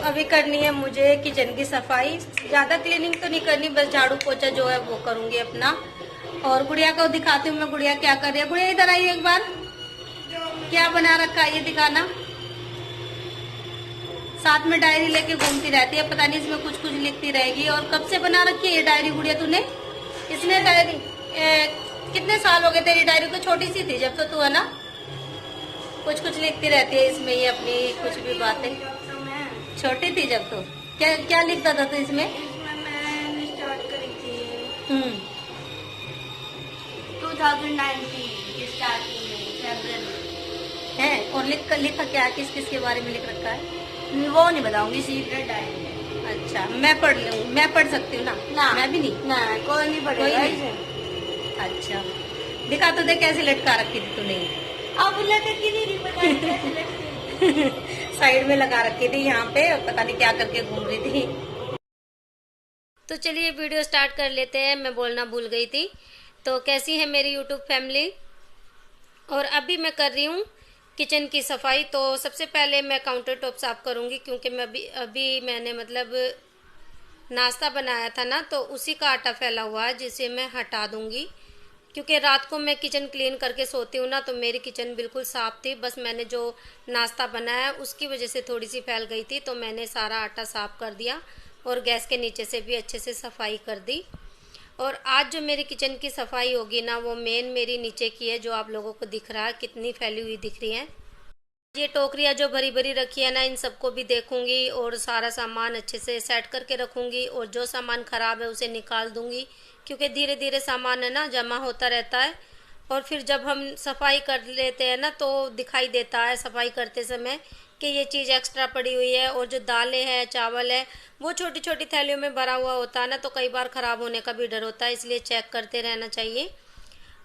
अभी करनी है मुझे किचन की सफाई। ज्यादा क्लीनिंग तो नहीं करनी, बस झाड़ू पोछा जो है वो करूंगी अपना। और गुड़िया को दिखाती हूँ मैं, गुड़िया क्या कर रही है। गुड़िया इधर आई एक बार, क्या बना रखा है ये दिखाना। साथ में डायरी लेके घूमती रहती है, पता नहीं इसमें कुछ कुछ लिखती रहेगी। और कब से बना रखी है ये डायरी गुड़िया तूने? इसने डायरी कितने साल हो गए तेरी डायरी को? छोटी सी थी जब तो तू, है ना? कुछ कुछ लिखती रहती है इसमें ये अपनी कुछ भी बातें। छोटी थी जब तो क्या क्या लिखता था तू इसमें? मैंने स्टार्ट करी थी 2019 की स्टार्टिंग में, फरवरी है। और लिखा क्या, किस किस के बारे में लिख रखा है? में। वो नहीं बताऊंगी, सीक्रेट डायरी है। अच्छा, मैं पढ़ लूँ, मैं पढ़ सकती हूँ ना? मैं भी नहीं। ना, कोई नहीं पढ़ेगा इसे। अच्छा, दिखा तो दे कैसे लटका रखी थी तूने। अब लटकी नहीं पता नहीं कैसे लटकी। साइड में लगा रखी थी यहाँ पे, पता नहीं क्या करके घूम रही थी। तो चलिए वीडियो स्टार्ट कर लेते हैं। मैं बोलना भूल गई थी। तो कैसी है मेरी यूट्यूब फैमिली? और अभी मैं कर रही हूँ किचन की सफाई। तो सबसे पहले मैं काउंटर टॉप साफ करूँगी, क्योंकि मैं अभी मैंने मतलब नाश्ता बनाया था ना, तो उसी का आटा फैला हुआ है जिसे मैं हटा दूंगी। क्योंकि रात को मैं किचन क्लीन करके सोती हूँ ना, तो मेरी किचन बिल्कुल साफ थी। बस मैंने जो नाश्ता बनाया उसकी वजह से थोड़ी सी फैल गई थी, तो मैंने सारा आटा साफ कर दिया और गैस के नीचे से भी अच्छे से सफाई कर दी। और आज जो मेरी किचन की सफाई होगी ना, वो मेन मेरी नीचे की है, जो आप लोगों को दिख रहा है कितनी फैली हुई दिख रही है। ये टोकरियाँ जो भरी भरी रखी है ना, इन सबको भी देखूंगी और सारा सामान अच्छे से सेट करके रखूंगी। और जो सामान खराब है उसे निकाल दूंगी, क्योंकि धीरे धीरे सामान है ना जमा होता रहता है। और फिर जब हम सफाई कर लेते हैं ना, तो दिखाई देता है सफाई करते समय कि ये चीज़ एक्स्ट्रा पड़ी हुई है। और जो दालें हैं, चावल है, वो छोटी छोटी थैलियों में भरा हुआ होता है ना, तो कई बार ख़राब होने का भी डर होता है, इसलिए चेक करते रहना चाहिए।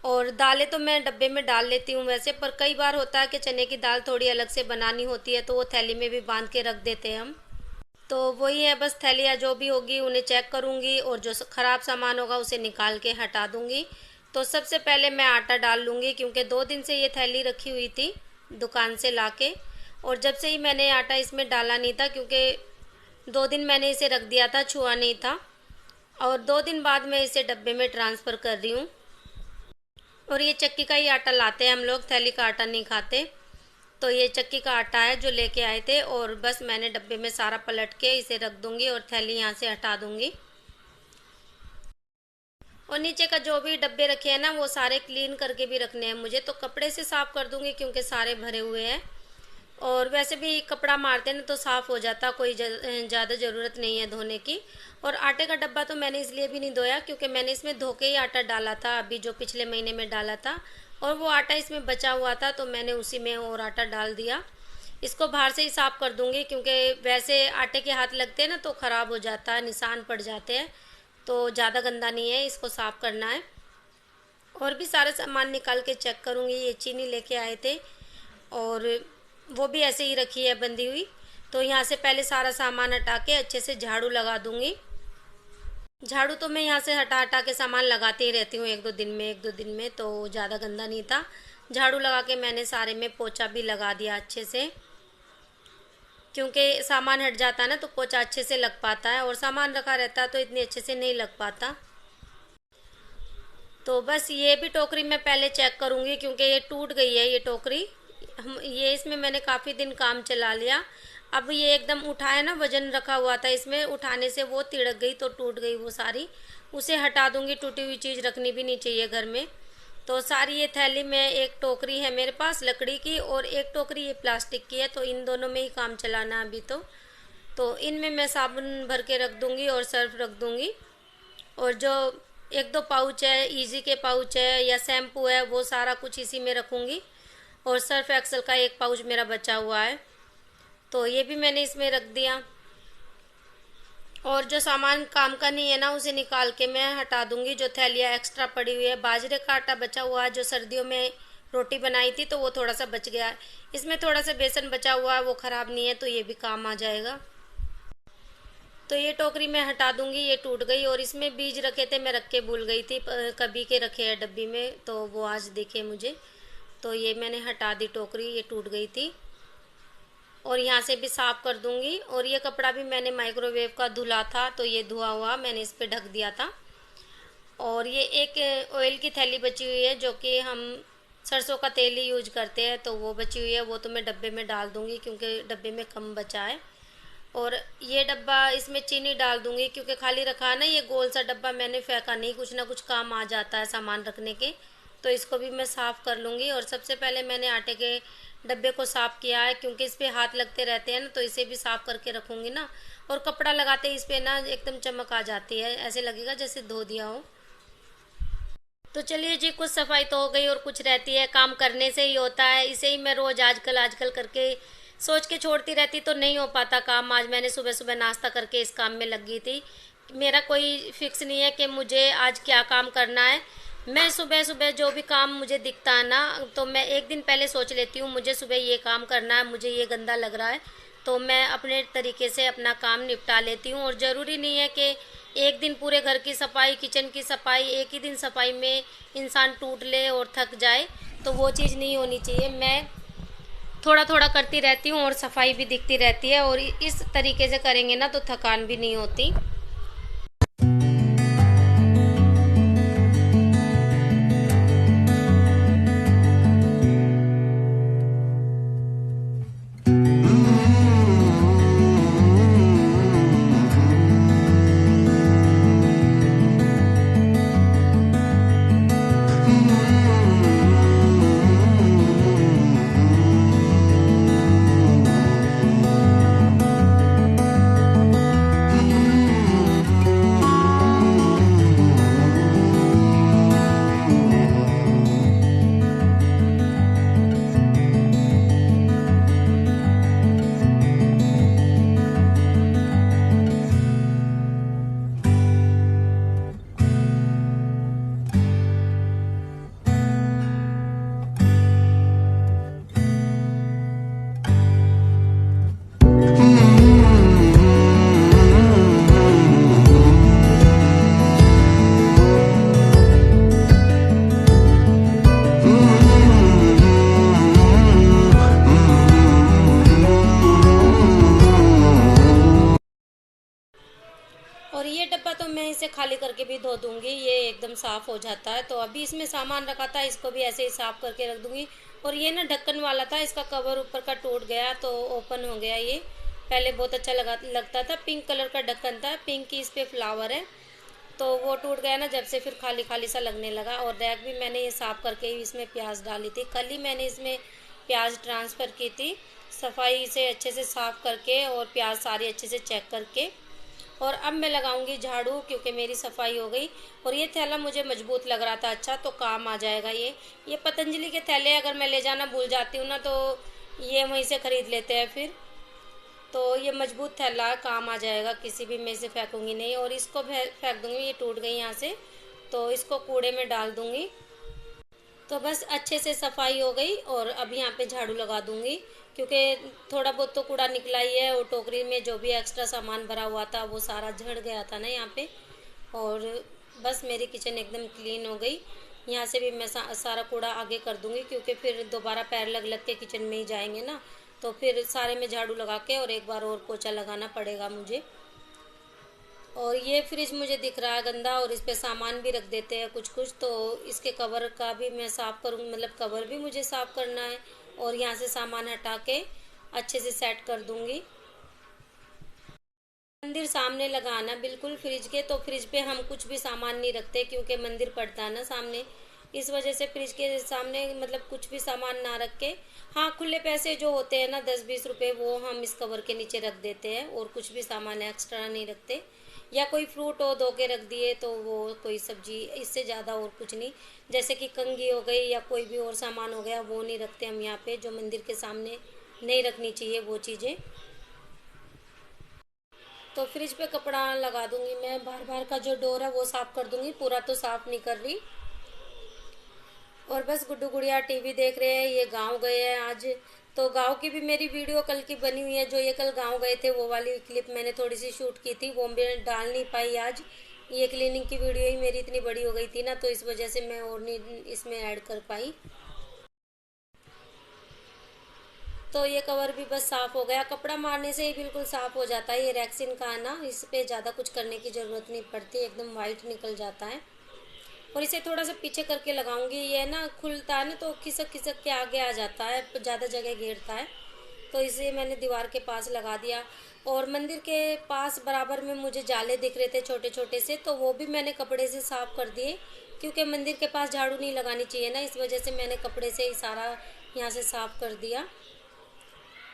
और दालें तो मैं डब्बे में डाल लेती हूँ वैसे, पर कई बार होता है कि चने की दाल थोड़ी अलग से बनानी होती है, तो वो थैली में भी बांध के रख देते हैं हम। तो वही है, बस थैलियाँ जो भी होगी उन्हें चेक करूँगी और जो ख़राब सामान होगा उसे निकाल के हटा दूँगी। तो सबसे पहले मैं आटा डाल लूँगी, क्योंकि 2 दिन से ये थैली रखी हुई थी दुकान से लाके। और जब से ही मैंने आटा इसमें डाला नहीं था, क्योंकि 2 दिन मैंने इसे रख दिया था, छुआ नहीं था। और 2 दिन बाद मैं इसे डब्बे में ट्रांसफ़र कर रही हूँ। और ये चक्की का ही आटा लाते हैं हम लोग, थैली का आटा नहीं खाते। तो ये चक्की का आटा है जो लेके आए थे। और बस मैंने डब्बे में सारा पलट के इसे रख दूंगी और थैली यहाँ से हटा दूंगी। और नीचे का जो भी डब्बे रखे हैं ना, वो सारे क्लीन करके भी रखने हैं मुझे, तो कपड़े से साफ कर दूंगी क्योंकि सारे भरे हुए हैं। और वैसे भी कपड़ा मारते हैं ना तो साफ़ हो जाता, कोई ज़्यादा ज़रूरत नहीं है धोने की। और आटे का डब्बा तो मैंने इसलिए भी नहीं धोया, क्योंकि मैंने इसमें धो के ही आटा डाला था अभी, जो पिछले महीने में डाला था। और वो आटा इसमें बचा हुआ था, तो मैंने उसी में और आटा डाल दिया। इसको बाहर से ही साफ़ कर दूंगी, क्योंकि वैसे आटे के हाथ लगते हैं ना तो ख़राब हो जाता है, निशान पड़ जाते हैं। तो ज़्यादा गंदा नहीं है, इसको साफ़ करना है। और भी सारे सामान निकाल के चेक करूँगी। ये चीनी लेके आए थे और वो भी ऐसे ही रखी है बंधी हुई। तो यहाँ से पहले सारा सामान हटा के अच्छे से झाड़ू लगा दूंगी। झाड़ू तो मैं यहाँ से हटा हटा के सामान लगाती ही रहती हूँ, एक दो दिन में, तो ज़्यादा गंदा नहीं था। झाड़ू लगा के मैंने सारे में पोछा भी लगा दिया अच्छे से, क्योंकि सामान हट जाता है ना तो पोछा अच्छे से लग पाता है, और सामान रखा रहता है तो इतनी अच्छे से नहीं लग पाता। तो बस ये भी टोकरी मैं पहले चेक करूँगी, क्योंकि ये टूट गई है ये टोकरी। ये इसमें मैंने काफ़ी दिन काम चला लिया। अब ये एकदम उठाया ना, वजन रखा हुआ था इसमें, उठाने से वो तिड़क गई तो टूट गई वो सारी। उसे हटा दूंगी, टूटी हुई चीज़ रखनी भी नहीं चाहिए घर में। तो सारी ये थैली में, एक टोकरी है मेरे पास लकड़ी की और एक टोकरी ये प्लास्टिक की है, तो इन दोनों में ही काम चलाना अभी। तो इनमें मैं साबुन भर के रख दूंगी और सर्फ रख दूंगी। और जो एक दो पाउच है, इजी के पाउच है या शैम्पू है, वो सारा कुछ इसी में रखूँगी। और सर्फ एक्सेल का एक पाउच मेरा बचा हुआ है, तो ये भी मैंने इसमें रख दिया। और जो सामान काम का नहीं है ना, उसे निकाल के मैं हटा दूंगी। जो थैलियाँ एक्स्ट्रा पड़ी हुई है, बाजरे का आटा बचा हुआ है, जो सर्दियों में रोटी बनाई थी तो वो थोड़ा सा बच गया है। इसमें थोड़ा सा बेसन बचा हुआ है, वो ख़राब नहीं है, तो ये भी काम आ जाएगा। तो ये टोकरी मैं हटा दूंगी, ये टूट गई। और इसमें बीज रखे थे, मैं रख के भूल गई थी, कभी के रखे हैं डब्बी में, तो वो आज दिखे मुझे। तो ये मैंने हटा दी टोकरी, ये टूट गई थी। और यहाँ से भी साफ कर दूंगी। और ये कपड़ा भी मैंने माइक्रोवेव का धुला था, तो ये धुआ हुआ मैंने इस पे ढक दिया था। और ये एक ऑयल की थैली बची हुई है, जो कि हम सरसों का तेल ही यूज करते हैं, तो वो बची हुई है, वो तो मैं डब्बे में डाल दूंगी क्योंकि डब्बे में कम बचा है। और ये डब्बा, इसमें चीनी डाल दूंगी क्योंकि खाली रखा है ना, ये गोल सा डब्बा मैंने फेंका नहीं, कुछ ना कुछ काम आ जाता है सामान रखने के। तो इसको भी मैं साफ़ कर लूँगी। और सबसे पहले मैंने आटे के डब्बे को साफ़ किया है क्योंकि इस पे हाथ लगते रहते हैं ना, तो इसे भी साफ़ करके रखूँगी ना। और कपड़ा लगाते ही इस पे ना एकदम चमक आ जाती है, ऐसे लगेगा जैसे धो दिया हो। तो चलिए जी, कुछ सफाई तो हो गई और कुछ रहती है, काम करने से ही होता है। इसे ही मैं रोज आजकल आजकल करके सोच के छोड़ती रहती तो नहीं हो पाता काम। आज मैंने सुबह सुबह नाश्ता करके इस काम में लग गई थी। मेरा कोई फिक्स नहीं है कि मुझे आज क्या काम करना है। मैं सुबह सुबह जो भी काम मुझे दिखता है ना, तो मैं एक दिन पहले सोच लेती हूँ मुझे सुबह ये काम करना है, मुझे ये गंदा लग रहा है, तो मैं अपने तरीके से अपना काम निपटा लेती हूँ। और ज़रूरी नहीं है कि एक दिन पूरे घर की सफाई, किचन की सफाई, एक ही दिन सफाई में इंसान टूट ले और थक जाए, तो वो चीज़ नहीं होनी चाहिए। मैं थोड़ा थोड़ा करती रहती हूँ और सफाई भी दिखती रहती है, और इस तरीके से करेंगे ना तो थकान भी नहीं होती। और ये डब्बा तो मैं इसे खाली करके भी धो दूंगी, ये एकदम साफ हो जाता है। तो अभी इसमें सामान रखा था, इसको भी ऐसे ही साफ करके रख दूंगी। और ये ना ढक्कन वाला था, इसका कवर ऊपर का टूट गया तो ओपन हो गया ये। पहले बहुत अच्छा लगता था, पिंक कलर का ढक्कन था, पिंक की इस पे फ्लावर है, तो वो टूट गया ना जब से, फिर खाली खाली सा लगने लगा। और रैक भी मैंने ये साफ करके ही इसमें प्याज डाली थी, कल ही मैंने इसमें प्याज ट्रांसफ़र की थी, सफाई से अच्छे से साफ करके और प्याज सारी अच्छे से चेक करके। और अब मैं लगाऊंगी झाड़ू क्योंकि मेरी सफाई हो गई। और ये थैला मुझे मजबूत लग रहा था, अच्छा तो काम आ जाएगा ये पतंजलि के थैले अगर मैं ले जाना भूल जाती हूँ ना, तो ये वहीं से ख़रीद लेते हैं फिर। तो ये मजबूत थैला काम आ जाएगा, किसी भी में इसे फेंकूंगी नहीं। और इसको फेंक दूंगी, ये टूट गई यहाँ से, तो इसको कूड़े में डाल दूंगी। तो बस अच्छे से सफाई हो गई। और अब यहाँ पे झाड़ू लगा दूंगी क्योंकि थोड़ा बहुत तो कूड़ा निकला ही है, और टोकरी में जो भी एक्स्ट्रा सामान भरा हुआ था वो सारा झड़ गया था ना यहाँ पे। और बस मेरी किचन एकदम क्लीन हो गई। यहाँ से भी मैं सारा कूड़ा आगे कर दूंगी क्योंकि फिर दोबारा पैर लग लग के किचन में ही जाएंगे ना, तो फिर सारे में झाड़ू लगा के और एक बार और पोछा लगाना पड़ेगा मुझे। और ये फ्रिज मुझे दिख रहा है गंदा, और इस पे सामान भी रख देते हैं कुछ कुछ, तो इसके कवर का भी मैं साफ़ करूँगी, मतलब कवर भी मुझे साफ़ करना है। और यहाँ से सामान हटा के अच्छे से सेट कर दूँगी। मंदिर सामने लगाना बिल्कुल फ्रिज के, तो फ्रिज पे हम कुछ भी सामान नहीं रखते क्योंकि मंदिर पड़ता है ना सामने, इस वजह से फ्रिज के सामने मतलब कुछ भी सामान ना रख के, हाँ खुले पैसे जो होते हैं ना 10-20 रुपए, वो हम इस कवर के नीचे रख देते हैं और कुछ भी सामान एक्स्ट्रा नहीं रखते। या कोई फ्रूट हो धो के रख दिए, तो वो कोई सब्जी, इससे ज़्यादा और कुछ नहीं। जैसे कि कंघी हो गई या कोई भी और सामान हो गया, वो नहीं रखते हम यहाँ पे, जो मंदिर के सामने नहीं रखनी चाहिए वो चीज़ें। तो फ्रिज पे कपड़ा लगा दूंगी मैं, बाहर बाहर का जो डोर है वो साफ कर दूंगी, पूरा तो साफ नहीं कर रही। और बस गुड्डू गुड़िया टीवी देख रहे हैं, ये गांव गए हैं आज। तो गांव की भी मेरी वीडियो कल की बनी हुई है, जो ये कल गांव गए थे वो वाली क्लिप मैंने थोड़ी सी शूट की थी, वो मैं डाल नहीं पाई आज। ये क्लीनिंग की वीडियो ही मेरी इतनी बड़ी हो गई थी ना, तो इस वजह से मैं और नहीं इसमें ऐड कर पाई। तो ये कवर भी बस साफ हो गया, कपड़ा मारने से ही बिल्कुल साफ हो जाता है। ये रेक्सिन का है ना, इस पे ज़्यादा कुछ करने की ज़रूरत नहीं पड़ती, एकदम वाइट निकल जाता है। और इसे थोड़ा सा पीछे करके लगाऊंगी, ये ना खुलता है ना तो खिसक खिसक के आगे आ जाता है, ज़्यादा जगह घेरता है, तो इसे मैंने दीवार के पास लगा दिया। और मंदिर के पास बराबर में मुझे जाले दिख रहे थे छोटे छोटे से, तो वो भी मैंने कपड़े से साफ कर दिए, क्योंकि मंदिर के पास झाड़ू नहीं लगानी चाहिए ना, इस वजह से मैंने कपड़े से ही सारा यहाँ से साफ कर दिया।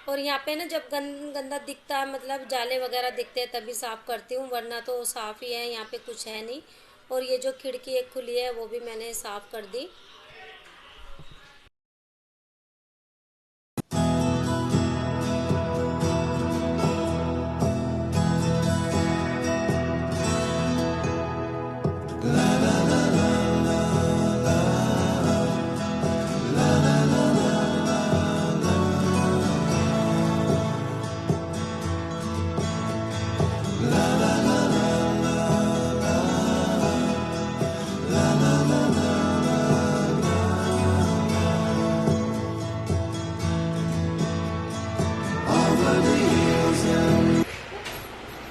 और यहाँ पे ना जब गंदा दिखता है, मतलब जाले वगैरह दिखते हैं, तभी साफ करती हूँ, वरना तो साफ ही है, यहाँ पे कुछ है नहीं। और ये जो खिड़की एक खुली है वो भी मैंने साफ कर दी।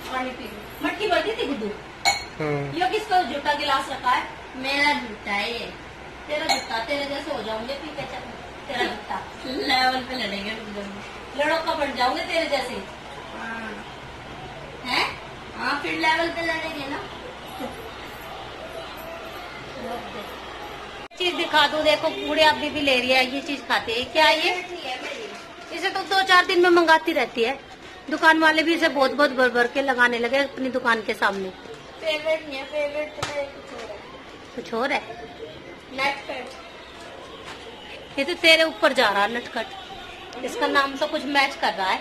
पानी पी लो। मटकी भरती थी गुड्डू। ये किसका जूठा गिलास रखा है? मेरा जूठा है ये। तेरा जूठा, तेरे जैसे हो जाऊंगे फिर कैसा? तेरा जूठा लेवल पे लड़ेंगे, लड़ो का बन जाओगे तेरे जैसे। हैं? हाँ फिर लेवल पे लड़ेंगे ना। चीज दिखा दो, देखो पूरे अभी भी ले रही है, ये चीज खाते है क्या ये? इसे तो 2-4 दिन में मंगाती रहती है। दुकान वाले भी इसे बहुत बहुत भर भर के लगाने लगे अपनी दुकान के सामने। फेवरेट नहीं है, फेवरेट तो मेरे कुछ और है। कुछ और है? नटखट। ये तो तेरे ऊपर जा रहा है नटखट, इसका नाम तो कुछ मैच कर रहा है।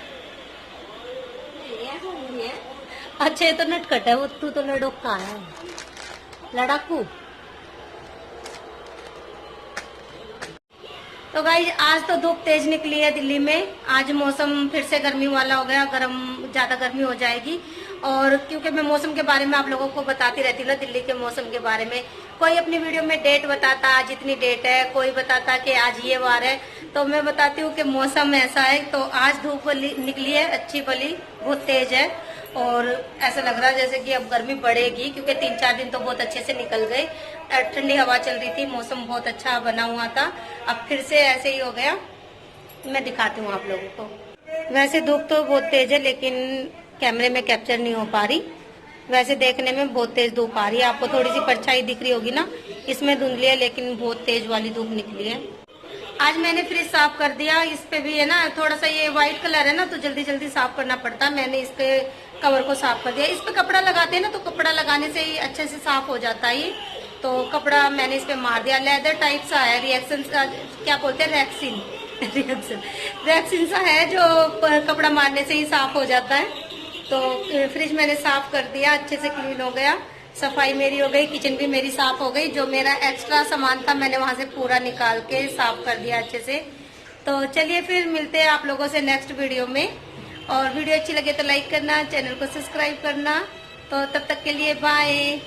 नहीं है। अच्छा ये तो नटखट है, वो तू तो लड़ोका है, लड़ाकू। तो गाइस आज तो धूप तेज निकली है दिल्ली में, आज मौसम फिर से गर्मी वाला हो गया, ज्यादा गर्मी हो जाएगी। और क्योंकि मैं मौसम के बारे में आप लोगों को बताती रहती हूँ ना, दिल्ली के मौसम के बारे में, कोई अपनी वीडियो में डेट बताता आज इतनी डेट है, कोई बताता कि आज ये वार है, तो मैं बताती हूँ कि मौसम ऐसा है। तो आज धूप निकली है अच्छी भली, बहुत तेज है, और ऐसा लग रहा है जैसे कि अब गर्मी बढ़ेगी, क्योंकि 3-4 दिन तो बहुत अच्छे से निकल गए, ठंडी हवा चल रही थी, मौसम बहुत अच्छा बना हुआ था, अब फिर से ऐसे ही हो गया। मैं दिखाती हूँ आप लोगों को। वैसे धूप तो बहुत तेज है, लेकिन कैमरे में कैप्चर नहीं हो पा रही, वैसे देखने में बहुत तेज धूप आ रही है। आपको थोड़ी सी परछाई दिख रही होगी ना, इसमें धुंधली है, लेकिन बहुत तेज वाली धूप निकली है। आज मैंने फ्रिज साफ कर दिया, इस पे भी है ना थोड़ा सा ये व्हाइट कलर है ना, तो जल्दी जल्दी साफ करना पड़ता है। मैंने इस पे कवर को साफ कर दिया, इस पे कपड़ा लगाते हैं ना, तो कपड़ा लगाने से ही अच्छे से साफ हो जाता है। तो कपड़ा मैंने इस पे मार दिया, लेदर टाइप सा है, रिएक्शन क्या बोलते हैं, रैक्सिन सा है, जो कपड़ा मारने से ही साफ हो जाता है। तो फ्रिज मैंने साफ कर दिया, अच्छे से क्लीन हो गया, सफाई मेरी हो गई, किचन भी मेरी साफ हो गई, जो मेरा एक्स्ट्रा सामान था मैंने वहां से पूरा निकाल के साफ कर दिया अच्छे से। तो चलिए फिर मिलते हैं आप लोगों से नेक्स्ट वीडियो में, और वीडियो अच्छी लगे तो लाइक करना, चैनल को सब्सक्राइब करना। तो तब तक के लिए बाय।